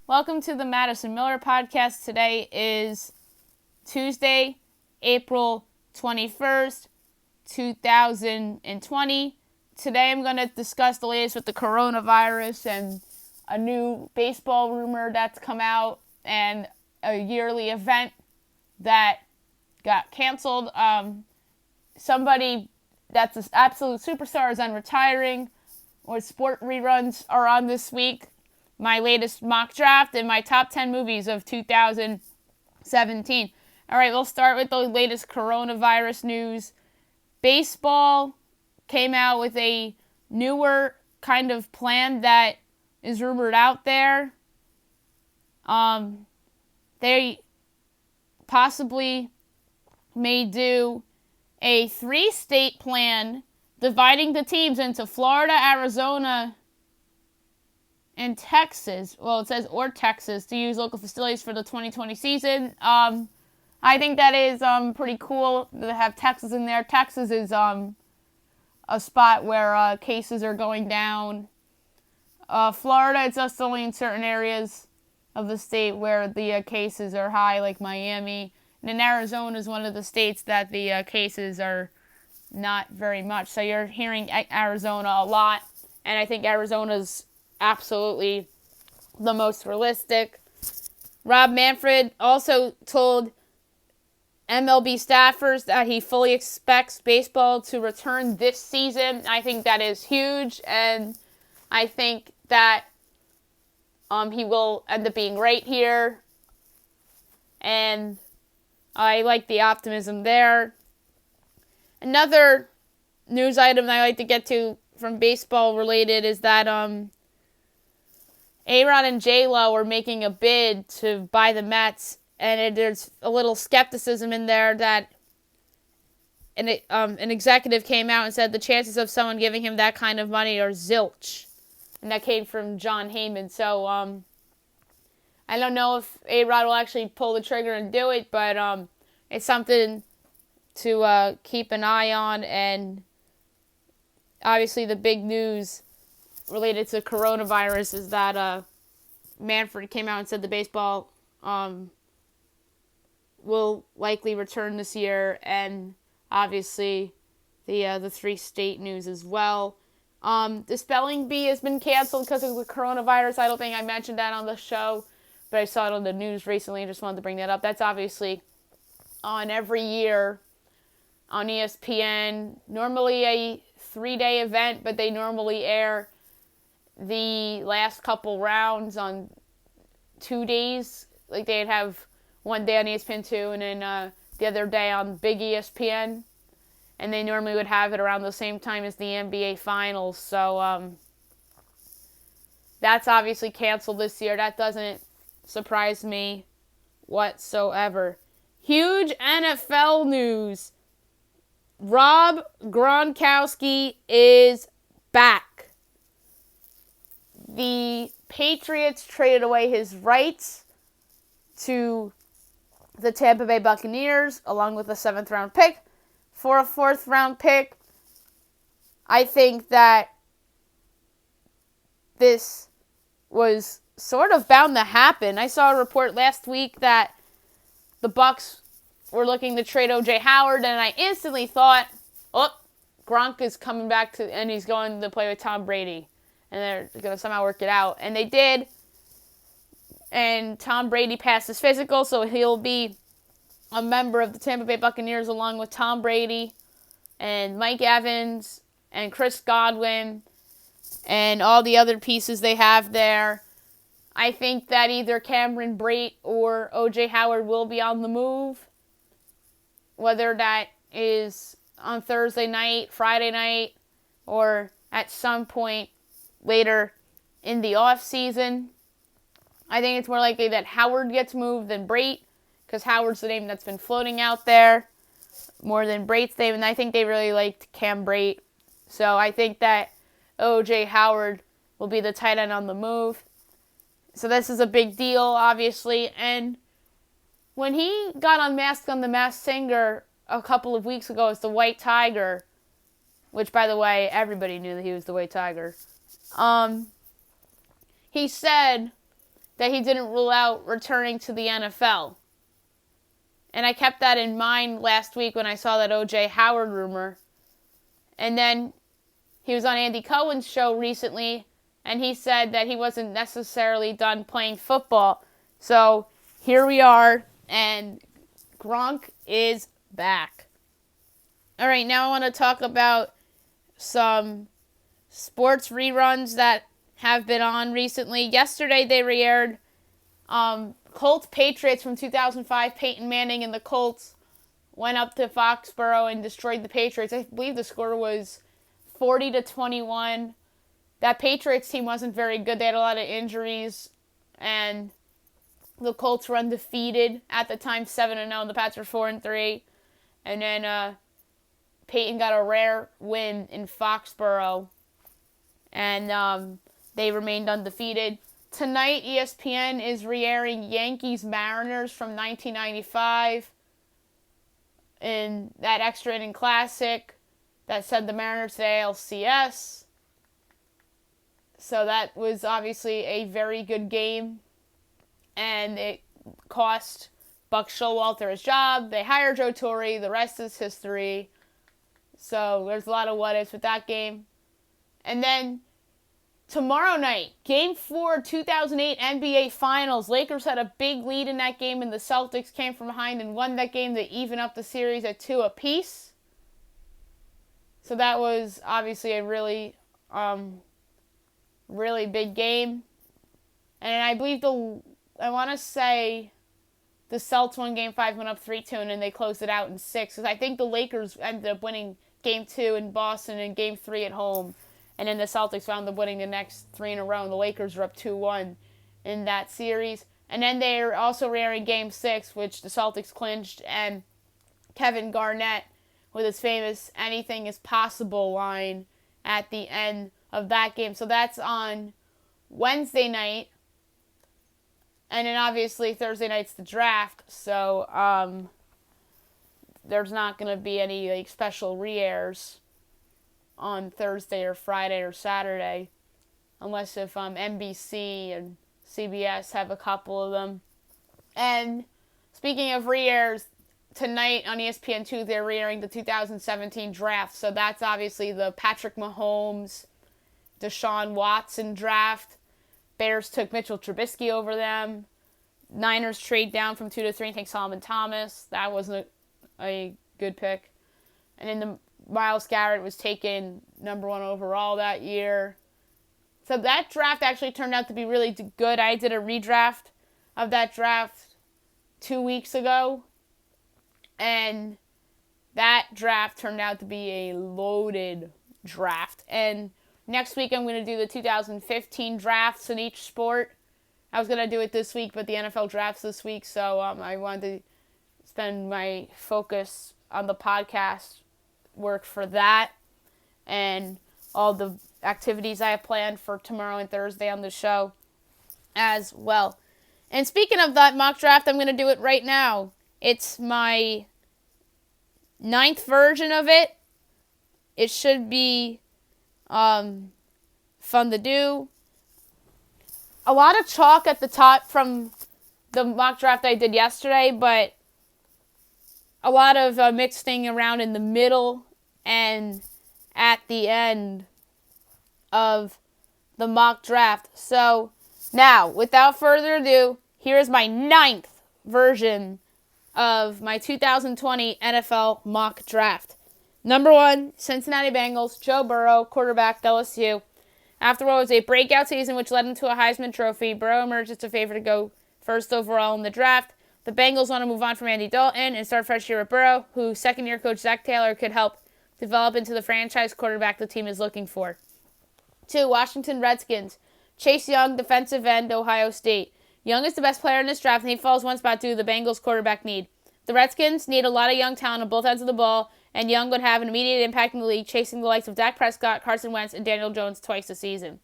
Welcome to the Madison Miller Podcast. Today is Tuesday, April 21st, 2020. Today I'm going to discuss the latest with the coronavirus and a new baseball rumor that's come out and a yearly event that got canceled. Somebody that's an absolute superstar is retiring, or sport reruns are on this week. My latest mock draft and my top 10 movies of 2017. All right, we'll start with the latest coronavirus news. Baseball came out with a newer kind of plan that is rumored out there. They possibly may do a 3-state plan dividing the teams into Florida, Arizona, and Texas. Well, it says or Texas to use local facilities for the 2020 season. I think that is pretty cool to have Texas in there. Texas is a spot where cases are going down. Florida, it's just only in certain areas of the state where the cases are high, like Miami. And then Arizona is one of the states that the cases are not very much. So you're hearing Arizona a lot, and I think Arizona's absolutely the most realistic. Rob Manfred also told MLB staffers that he fully expects baseball to return this season. I think that is huge, and I think that he will end up being right here, and I like the optimism there. Another news item that I like to get to from baseball related is that A-Rod and J-Lo are making a bid to buy the Mets, and there's a little skepticism in there that an executive came out and said the chances of someone giving him that kind of money are zilch. And that came from John Heyman. So I don't know if A-Rod will actually pull the trigger and do it, but it's something to keep an eye on. And obviously the big news related to coronavirus is that Manfred came out and said the baseball will likely return this year, and obviously the 3-state news as well. The spelling bee has been canceled because of the coronavirus. I don't think I mentioned that on the show, but I saw it on the news recently and just wanted to bring that up. That's obviously on every year on ESPN. Normally a 3-day event, but they normally air the last couple rounds on 2 days. Like they'd have one day on ESPN2 and then the other day on Big ESPN. And they normally would have it around the same time as the NBA Finals. So that's obviously canceled this year. That doesn't surprise me whatsoever. Huge NFL news. Rob Gronkowski is back. The Patriots traded away his rights to the Tampa Bay Buccaneers along with a 7th-round pick for a 4th-round pick. I think that this was sort of bound to happen. I saw a report last week that the Bucs were looking to trade O.J. Howard, and I instantly thought, Gronk is coming back and he's going to play with Tom Brady. And they're going to somehow work it out. And they did. And Tom Brady passed his physical, so he'll be a member of the Tampa Bay Buccaneers along with Tom Brady and Mike Evans and Chris Godwin and all the other pieces they have there. I think that either Cameron Brate or O.J. Howard will be on the move. Whether that is on Thursday night, Friday night, or at some point later in the off season. I think it's more likely that Howard gets moved than Brate, because Howard's the name that's been floating out there more than Brate's name, and I think they really liked Cam Brate. So I think that O.J. Howard will be the tight end on the move. So this is a big deal, obviously. And when he got unmasked on The Masked Singer a couple of weeks ago as the White Tiger, which, by the way, everybody knew that he was the White Tiger, he said that he didn't rule out returning to the NFL. And I kept that in mind last week when I saw that O.J. Howard rumor. And then he was on Andy Cohen's show recently, and he said that he wasn't necessarily done playing football. So here we are, and Gronk is back. All right, now I want to talk about some sports reruns that have been on recently. Yesterday they re-aired Colts Patriots from 2005. Peyton Manning and the Colts went up to Foxborough and destroyed the Patriots. I believe the score was 40-21. That Patriots team wasn't very good. They had a lot of injuries, and the Colts were undefeated at the time, 7-0. The Pats were 4-3, and then Peyton got a rare win in Foxborough, and they remained undefeated. Tonight, ESPN is re-airing Yankees-Mariners from 1995 in that extra inning classic that sent the Mariners to ALCS. So that was obviously a very good game, and it cost Buck Showalter his job. They hired Joe Torre. The rest is history. So there's a lot of what-ifs with that game. And then tomorrow night, Game 4, 2008 NBA Finals. Lakers had a big lead in that game, and the Celtics came from behind and won that game to even up the series at 2 apiece. So that was obviously a really big game. And I believe I want to say the Celtics won Game 5, went up 3-2, and then they closed it out in 6. Because I think the Lakers ended up winning Game 2 in Boston and Game 3 at home. And then the Celtics wound up winning the next 3 in a row, and the Lakers were up 2-1 in that series. And then they're also re-airing Game 6, which the Celtics clinched, and Kevin Garnett with his famous "anything is possible" line at the end of that game. So that's on Wednesday night. And then obviously Thursday night's the draft. So there's not going to be any special re-airs on Thursday or Friday or Saturday, unless if NBC and CBS have a couple of them. And speaking of re-airs, tonight on ESPN2 they're re-airing the 2017 draft. So that's obviously the Patrick Mahomes, Deshaun Watson draft. Bears took Mitchell Trubisky over them. Niners trade down from 2 to 3 and take Solomon Thomas. That wasn't a good pick. And then the Myles Garrett was taken number 1 overall that year. So that draft actually turned out to be really good. I did a redraft of that draft 2 weeks ago, and that draft turned out to be a loaded draft. And next week I'm going to do the 2015 drafts in each sport. I was going to do it this week, but the NFL draft's this week, so I wanted to spend my focus on the podcast work for that and all the activities I have planned for tomorrow and Thursday on the show as well. And speaking of that mock draft, I'm going to do it right now. It's my 9th version of it. It should be fun to do. A lot of chalk at the top from the mock draft I did yesterday, but a lot of mixing around in the middle and at the end of the mock draft. So now, without further ado, here is my 9th version of my 2020 NFL mock draft. Number 1, Cincinnati Bengals, Joe Burrow, quarterback, LSU. After what was a breakout season which led him to a Heisman Trophy, Burrow emerged as a favorite to go first overall in the draft. The Bengals want to move on from Andy Dalton and start fresh year with Burrow, who second-year coach Zach Taylor could help develop into the franchise quarterback the team is looking for. 2, Washington Redskins, Chase Young, defensive end, Ohio State. Young is the best player in this draft, and he falls one spot due to the Bengals' quarterback need. The Redskins need a lot of young talent on both ends of the ball, and Young would have an immediate impact in the league, chasing the likes of Dak Prescott, Carson Wentz, and Daniel Jones twice a season.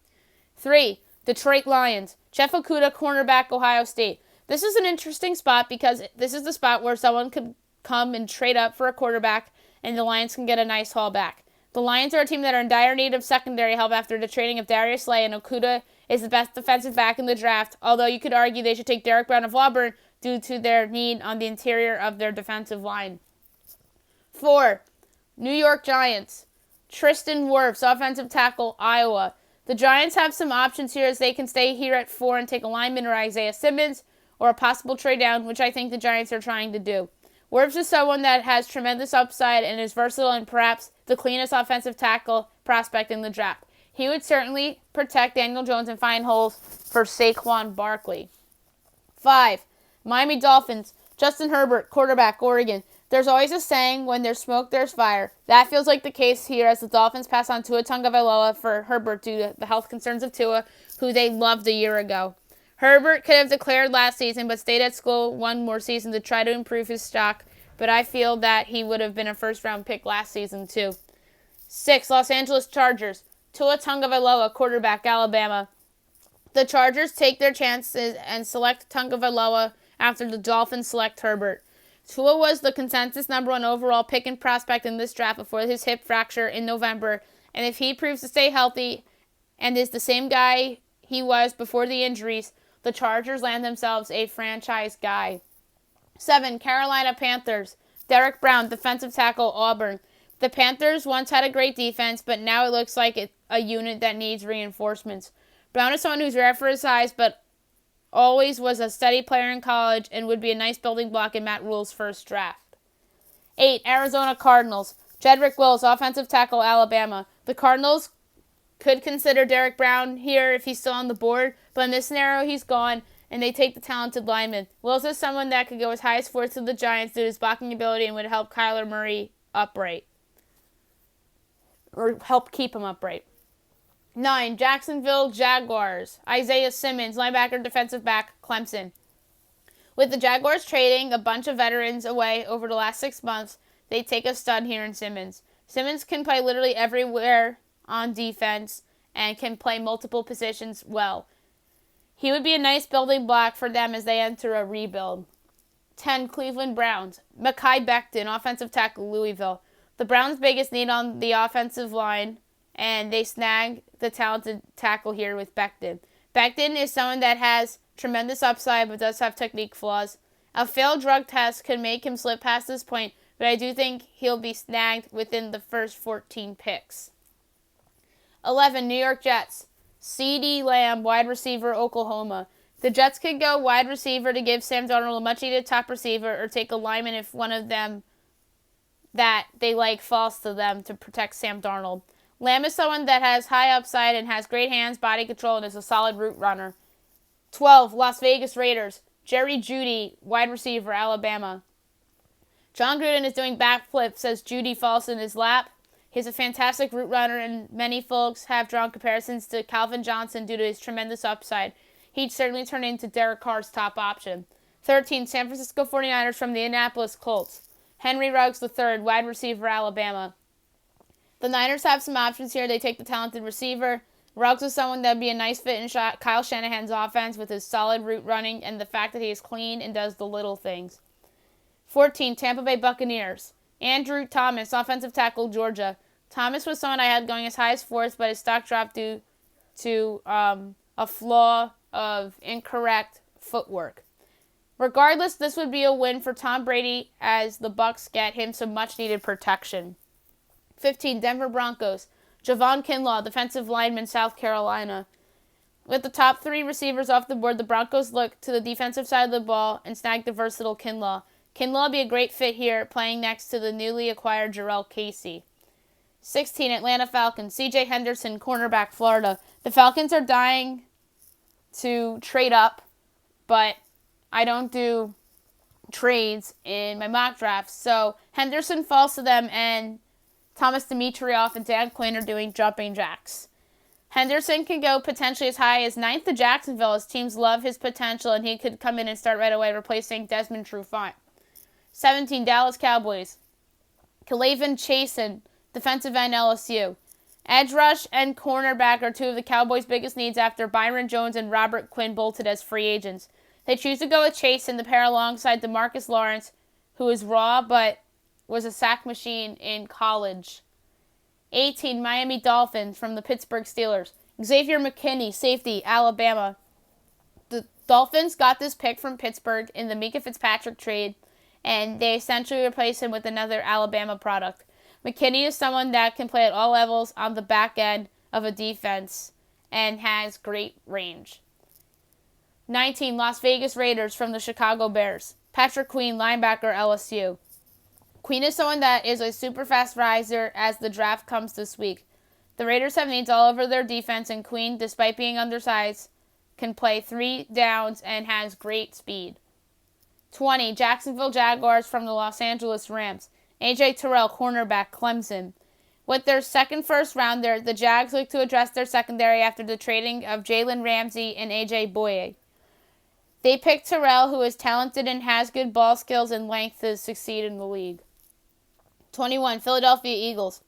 3, Detroit Lions, Jeff Okudah, cornerback, Ohio State. This is an interesting spot because this is the spot where someone could come and trade up for a quarterback, and the Lions can get a nice haul back. The Lions are a team that are in dire need of secondary help after the trading of Darius Slay, and Okudah is the best defensive back in the draft, although you could argue they should take Derek Brown of Auburn due to their need on the interior of their defensive line. 4. New York Giants. Tristan Wirfs, offensive tackle, Iowa. The Giants have some options here as they can stay here at 4 and take a lineman or Isaiah Simmons, or a possible trade down, which I think the Giants are trying to do. Wirfs is someone that has tremendous upside and is versatile and perhaps the cleanest offensive tackle prospect in the draft. He would certainly protect Daniel Jones and find holes for Saquon Barkley. 5. Miami Dolphins. Justin Herbert, quarterback, Oregon. There's always a saying, when there's smoke, there's fire. That feels like the case here as the Dolphins pass on Tua Tagovailoa for Herbert due to the health concerns of Tua, who they loved a year ago. Herbert could have declared last season, but stayed at school one more season to try to improve his stock, but I feel that he would have been a first-round pick last season, too. 6. Los Angeles Chargers. Tua Tagovailoa, quarterback, Alabama. The Chargers take their chances and select Tagovailoa after the Dolphins select Herbert. Tua was the consensus number 1 overall pick and prospect in this draft before his hip fracture in November, and if he proves to stay healthy and is the same guy he was before the injuries, the Chargers land themselves a franchise guy. 7. Carolina Panthers. Derek Brown, defensive tackle, Auburn. The Panthers once had a great defense, but now it looks like a unit that needs reinforcements. Brown is someone who's rare for his size, but always was a steady player in college and would be a nice building block in Matt Rule's first draft. 8. Arizona Cardinals. Jedrick Wills, offensive tackle, Alabama. The Cardinals could consider Derek Brown here if he's still on the board, but in this scenario, he's gone, and they take the talented lineman. Wills is someone that could go as high as 4th to the Giants due to his blocking ability and would help Kyler Murray upright, or help keep him upright. 9. Jacksonville Jaguars. Isaiah Simmons, linebacker, defensive back, Clemson. With the Jaguars trading a bunch of veterans away over the last 6 months, they take a stud here in Simmons. Simmons can play literally everywhere on defense and can play multiple positions well. He would be a nice building block for them as they enter a rebuild. 10. Cleveland Browns. Mekhi Becton, offensive tackle, Louisville. The Browns' biggest need on the offensive line, and they snag the talented tackle here with Becton. Becton is someone that has tremendous upside but does have technique flaws. A failed drug test could make him slip past this point, but I do think he'll be snagged within the first 14 picks. 11. New York Jets. CeeDee Lamb, wide receiver, Oklahoma. The Jets could go wide receiver to give Sam Darnold a much-needed top receiver, or take a lineman if one of them that they like falls to them to protect Sam Darnold. Lamb is someone that has high upside and has great hands, body control, and is a solid route runner. 12. Las Vegas Raiders. Jerry Jeudy, wide receiver, Alabama. John Gruden is doing backflips as Jeudy falls in his lap. He's a fantastic route runner, and many folks have drawn comparisons to Calvin Johnson due to his tremendous upside. He'd certainly turn into Derek Carr's top option. 13. San Francisco 49ers from the Indianapolis Colts. Henry Ruggs III, wide receiver, Alabama. The Niners have some options here. They take the talented receiver. Ruggs is someone that would be a nice fit in Kyle Shanahan's offense with his solid route running and the fact that he is clean and does the little things. 14. Tampa Bay Buccaneers. Andrew Thomas, offensive tackle, Georgia. Thomas was someone I had going as high as 4th, but his stock dropped due to a flaw of incorrect footwork. Regardless, this would be a win for Tom Brady as the Bucs get him some much-needed protection. 15. Denver Broncos. Javon Kinlaw, defensive lineman, South Carolina. With the top 3 receivers off the board, the Broncos look to the defensive side of the ball and snag the versatile Kinlaw. Kinlaw would be a great fit here, playing next to the newly acquired Jarrell Casey. 16. Atlanta Falcons. C.J. Henderson, cornerback, Florida. The Falcons are dying to trade up, but I don't do trades in my mock drafts. So Henderson falls to them, and Thomas Dimitroff and Dan Quinn are doing jumping jacks. Henderson can go potentially as high as 9th to Jacksonville as teams love his potential, and he could come in and start right away replacing Desmond Trufant. 17. Dallas Cowboys. K'Lavon Chaisson, defensive end, LSU. Edge rush and cornerback are 2 of the Cowboys' biggest needs after Byron Jones and Robert Quinn bolted as free agents. They choose to go with Chaisson, the pair alongside DeMarcus Lawrence, who is raw but was a sack machine in college. 18. Miami Dolphins from the Pittsburgh Steelers. Xavier McKinney, safety, Alabama. The Dolphins got this pick from Pittsburgh in the Micah Fitzpatrick trade, and they essentially replaced him with another Alabama product. McKinney is someone that can play at all levels on the back end of a defense and has great range. 19, Las Vegas Raiders from the Chicago Bears. Patrick Queen, linebacker, LSU. Queen is someone that is a super fast riser as the draft comes this week. The Raiders have needs all over their defense, and Queen, despite being undersized, can play 3 downs and has great speed. 20, Jacksonville Jaguars from the Los Angeles Rams. A.J. Terrell, cornerback, Clemson. With their second first rounder, the Jags look to address their secondary after the trading of Jalen Ramsey and A.J. Boye. They picked Terrell, who is talented and has good ball skills and length to succeed in the league. 21, Philadelphia Eagles.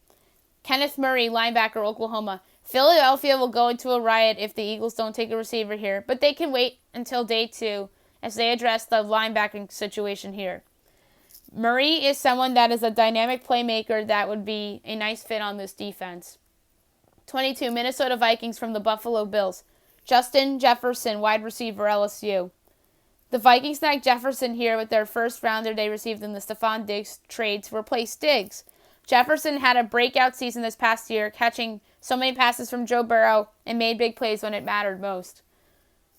Kenneth Murray, linebacker, Oklahoma. Philadelphia will go into a riot if the Eagles don't take a receiver here, but they can wait until day 2 as they address the linebacking situation here. Murray is someone that is a dynamic playmaker that would be a nice fit on this defense. 22, Minnesota Vikings from the Buffalo Bills. Justin Jefferson, wide receiver, LSU. The Vikings snagged Jefferson here with their first rounder they received in the Stephon Diggs trade to replace Diggs. Jefferson had a breakout season this past year, catching so many passes from Joe Burrow and made big plays when it mattered most.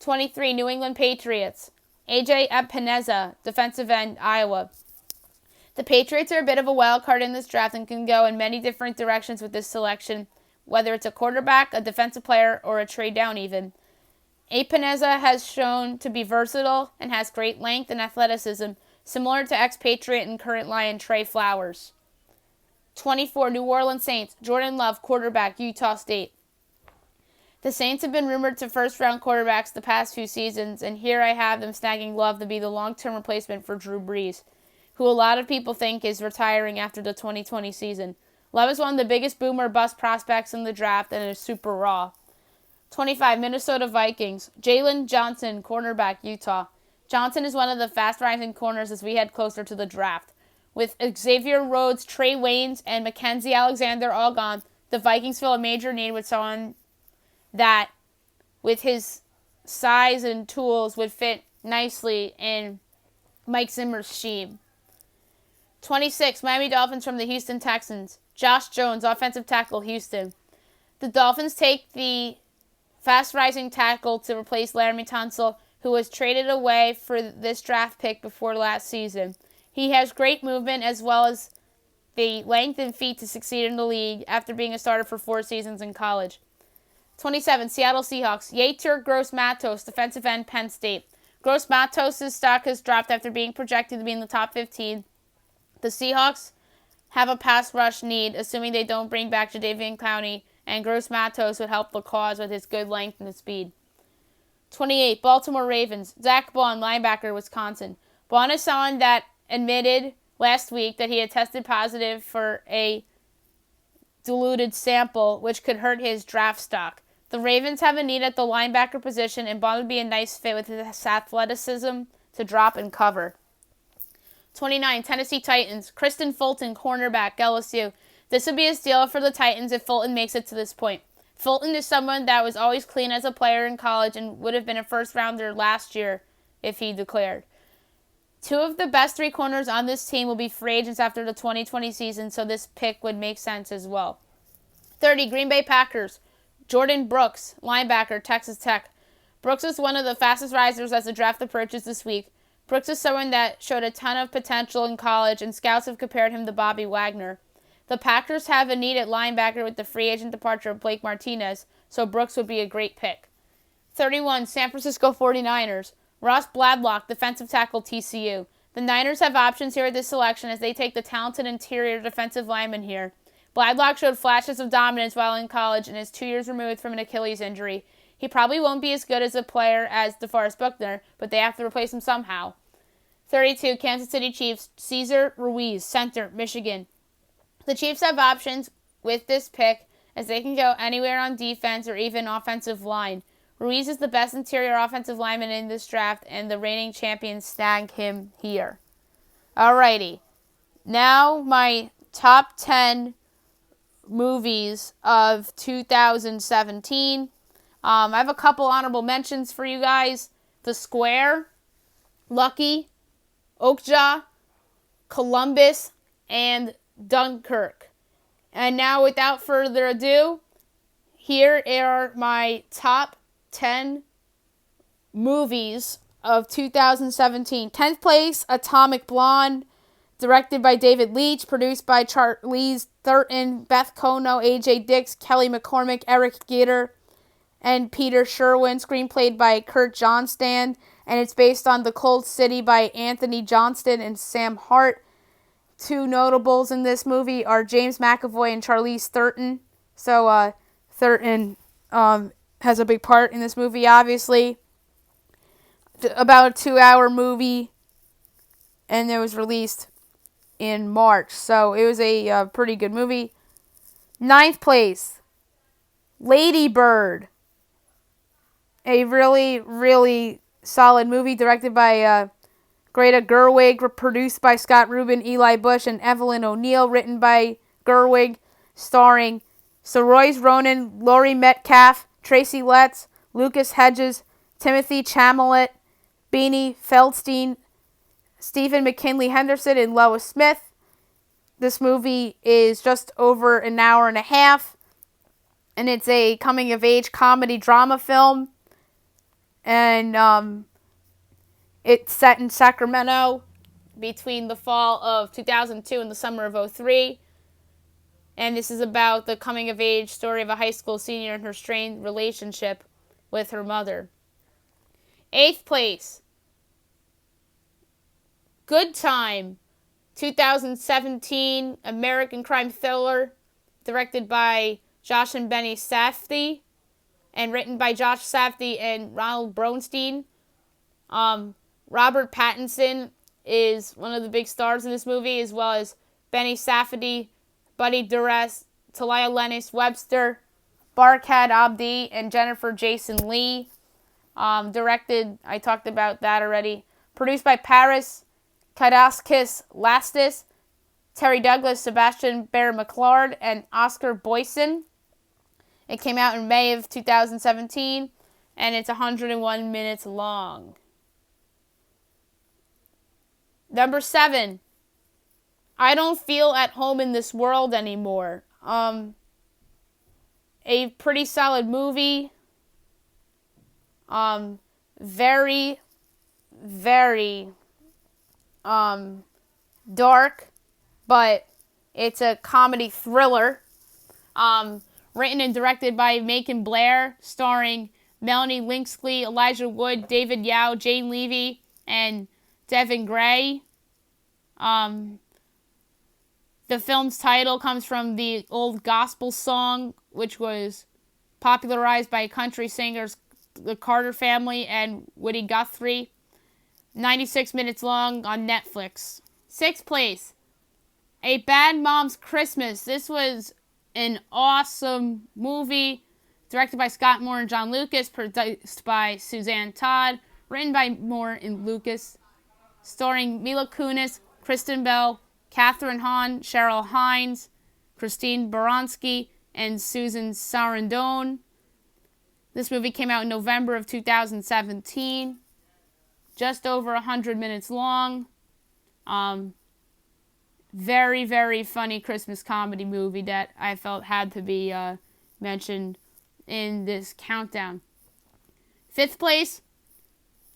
23, New England Patriots. A.J. Epineza, defensive end, Iowa. The Patriots are a bit of a wild card in this draft and can go in many different directions with this selection, whether it's a quarterback, a defensive player, or a trade down even. Epineza has shown to be versatile and has great length and athleticism, similar to ex-Patriot and current Lion Trey Flowers. 24, New Orleans Saints. Jordan Love, quarterback, Utah State. The Saints have been rumored to first-round quarterbacks the past few seasons, and here I have them snagging Love to be the long-term replacement for Drew Brees, who a lot of people think is retiring after the 2020 season. Love is one of the biggest boom or bust prospects in the draft and is super raw. 25, Minnesota Vikings. Jalen Johnson, cornerback, Utah. Johnson is one of the fast-rising corners as we head closer to the draft. With Xavier Rhodes, Trey Waynes, and Mackenzie Alexander all gone, the Vikings feel a major need with someone that, with his size and tools, would fit nicely in Mike Zimmer's scheme. 26, Miami Dolphins from the Houston Texans. Josh Jones, offensive tackle, Houston. The Dolphins take the fast-rising tackle to replace Laramie Tunsil, who was traded away for this draft pick before last season. He has great movement as well as the length and feet to succeed in the league after being a starter for 4 seasons in college. 27, Seattle Seahawks. Yetur Gross-Matos, defensive end, Penn State. Gross-Matos' stock has dropped after being projected to be in the top 15. The Seahawks have a pass rush need, assuming they don't bring back Jadeveon Clowney, and Gross-Matos would help the cause with his good length and speed. 28, Baltimore Ravens. Zach Bond, linebacker, Wisconsin. Bond is someone that admitted last week that he had tested positive for a diluted sample, which could hurt his draft stock. The Ravens have a need at the linebacker position, and Bond would be a nice fit with his athleticism to drop and cover. 29, Tennessee Titans. Kristen Fulton, cornerback, LSU. This would be a steal for the Titans if Fulton makes it to this point. Fulton is someone that was always clean as a player in college and would have been a first-rounder last year if he declared. 2 of the best 3 corners on this team will be free agents after the 2020 season, so this pick would make sense as well. 30, Green Bay Packers. Jordan Brooks, linebacker, Texas Tech. Brooks is one of the fastest risers as the draft approaches this week. Brooks is someone that showed a ton of potential in college, and scouts have compared him to Bobby Wagner. The Packers have a need at linebacker with the free agent departure of Blake Martinez, so Brooks would be a great pick. 31, San Francisco 49ers. Ross Bladlock, defensive tackle, TCU. The Niners have options here at this selection as they take the talented interior defensive lineman here. Bladlock showed flashes of dominance while in college and is 2 years removed from an Achilles injury. He probably won't be as good as a player as DeForest Buckner, but they have to replace him somehow. 32, Kansas City Chiefs. Cesar Ruiz, center, Michigan. The Chiefs have options with this pick as they can go anywhere on defense or even offensive line. Ruiz is the best interior offensive lineman in this draft, and the reigning champions snag him here. Alrighty. Now my top 10 movies of 2017. I have a couple honorable mentions for you guys. The Square, Lucky, Okja, Columbus, and Dunkirk. And now, without further ado, here are my top 10 movies of 2017. 10th place, Atomic Blonde, directed by David Leitch, produced by Charlize Theron, Beth Kono, AJ Dix, Kelly McCormick, Eric Gitter, and Peter Sherwin. Screenplayed by Kurt Johnston, and it's based on The Cold City by Anthony Johnston and Sam Hart. Two notables in this movie are James McAvoy and Charlize Theron. So, Theron has a big part in this movie, obviously. About a 2-hour movie, and it was released in March. So it was a pretty good movie. 9th place, Ladybird. A really, really solid movie directed by Greta Gerwig, produced by Scott Rubin, Eli Bush, and Evelyn O'Neill, written by Gerwig, starring Saoirse Ronan, Laurie Metcalf, Tracy Letts, Lucas Hedges, Timothy Chalamet, Beanie Feldstein, Stephen McKinley Henderson, and Lois Smith. This movie is just over an hour and a half, and it's a coming-of-age comedy drama film. And it's set in Sacramento between the fall of 2002 and the summer of 2003. And this is about the coming-of-age story of a high school senior and her strained relationship with her mother. 8th place, Good Time, 2017 American crime thriller, directed by Josh and Benny Safdie, and written by Josh Safdie and Ronald Bronstein. Robert Pattinson is one of the big stars in this movie, as well as Benny Safdie, Buddy Durst, Talia Lennox Webster, Barkhad Abdi, and Jennifer Jason Leigh. Directed, I talked about that already. Produced by Paris Kadaskis Lastis, Terry Douglas, Sebastian Bear McLeod, and Oscar Boyson. It came out in May of 2017, and it's 101 minutes long. Number 7, I Don't Feel at Home in This World Anymore. A pretty solid movie. Very, very dark, but it's a comedy thriller. Written and directed by Macon Blair, starring Melanie Lynskey, Elijah Wood, David Yao, Jane Levy, and Devin Gray. The film's title comes from the old gospel song, which was popularized by country singers the Carter Family and Woody Guthrie. 96 minutes long on Netflix. 6th place, A Bad Mom's Christmas. This was an awesome movie, directed by Scott Moore and John Lucas, produced by Suzanne Todd, written by Moore and Lucas, starring Mila Kunis, Kristen Bell, Catherine Hahn, Cheryl Hines, Christine Baranski, and Susan Sarandon. This movie came out in November of 2017. Just over 100 minutes long. Very, very funny Christmas comedy movie that I felt had to be mentioned in this countdown. 5th place,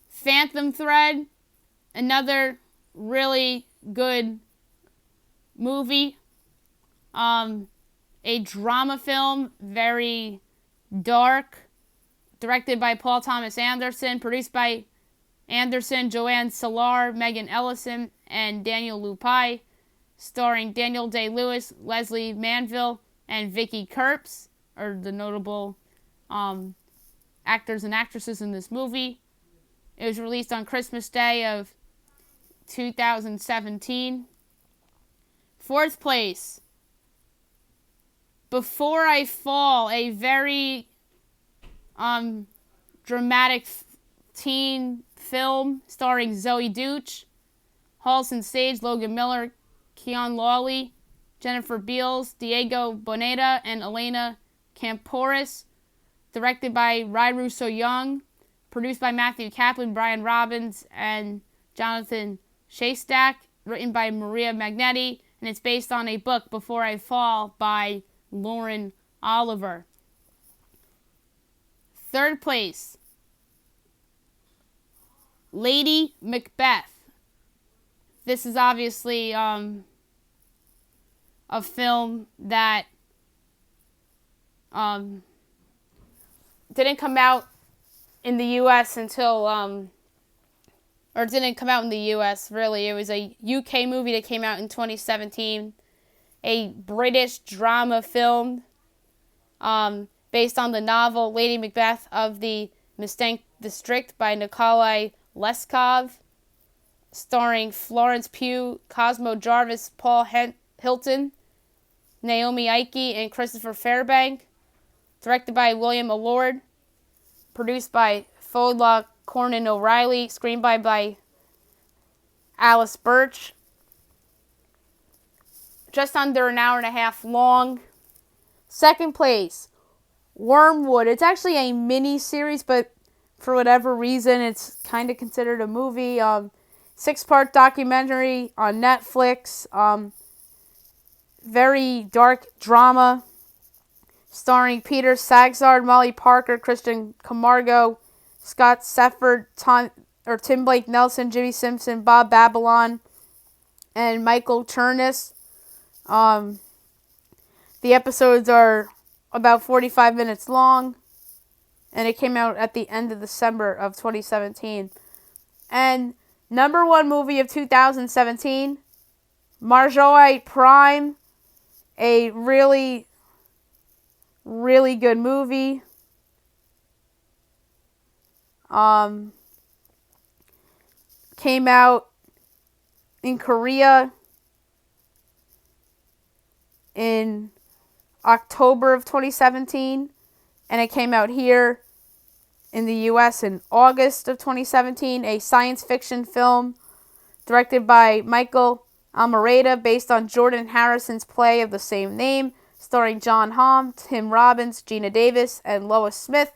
Phantom Thread. Another really good movie. A drama film, very dark. Directed by Paul Thomas Anderson, produced by Anderson, Joanne Salar, Megan Ellison, and Daniel Lupai, starring Daniel Day-Lewis, Leslie Manville, and Vicky Krieps, are the notable actors and actresses in this movie. It was released on Christmas Day of 2017. 4th place, Before I Fall, a very dramatic teen film starring Zoe Deutch, Halston Sage, Logan Miller, Keon Lawley, Jennifer Beals, Diego Boneta, and Elena Camporis. directed by Ryru So Young, produced by Matthew Kaplan, Brian Robbins, and Jonathan Shastak, written by Maria Magnetti, and it's based on a book, Before I Fall, by Lauren Oliver. Third place, Lady Macbeth. This is obviously a film that didn't come out in the U.S. until, or didn't come out in the U.S., really. It was a UK movie that came out in 2017, a British drama film based on the novel Lady Macbeth of the Mustang District by Nikolai Leskov, starring Florence Pugh, Cosmo Jarvis, Paul Hilton, Naomi Ike, and Christopher Fairbank. Directed by William Allord. Produced by Fodla Cornyn O'Reilly. Screenplay by Alice Birch. Just under an hour and a half long. Second place, Wormwood. It's actually a mini-series, but for whatever reason, it's kind of considered a movie. 6-part documentary on Netflix. Very dark drama. Starring Peter Sagsard, Molly Parker, Christian Camargo, Scott Sefford, Tim Blake Nelson, Jimmy Simpson, Bob Babylon, and Michael Chernus. The episodes are about 45 minutes long, and it came out at the end of December of 2017. And number one movie of 2017, Marjorie Prime, a really good movie. Came out in Korea in October of 2017, and it came out here in the U.S. in August of 2017. A science fiction film directed by Michael Almereyda, based on Jordan Harrison's play of the same name, starring John Hamm, Tim Robbins, Gina Davis, and Lois Smith.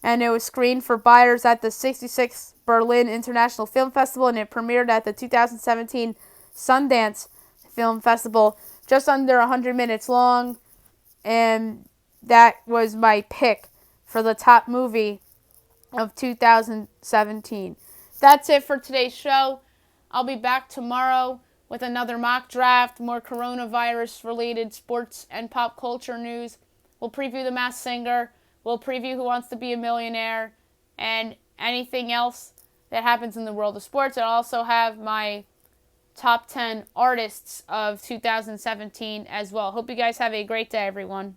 And it was screened for buyers at the 66th Berlin International Film Festival, and it premiered at the 2017 Sundance Film Festival, just under 100 minutes long. And that was my pick for the top movie of 2017. That's it for today's show. I'll be back tomorrow with another mock draft, more coronavirus-related sports and pop culture news. We'll preview The Masked Singer. We'll preview Who Wants to Be a Millionaire and anything else that happens in the world of sports. I'll also have my top 10 artists of 2017 as well. Hope you guys have a great day, everyone.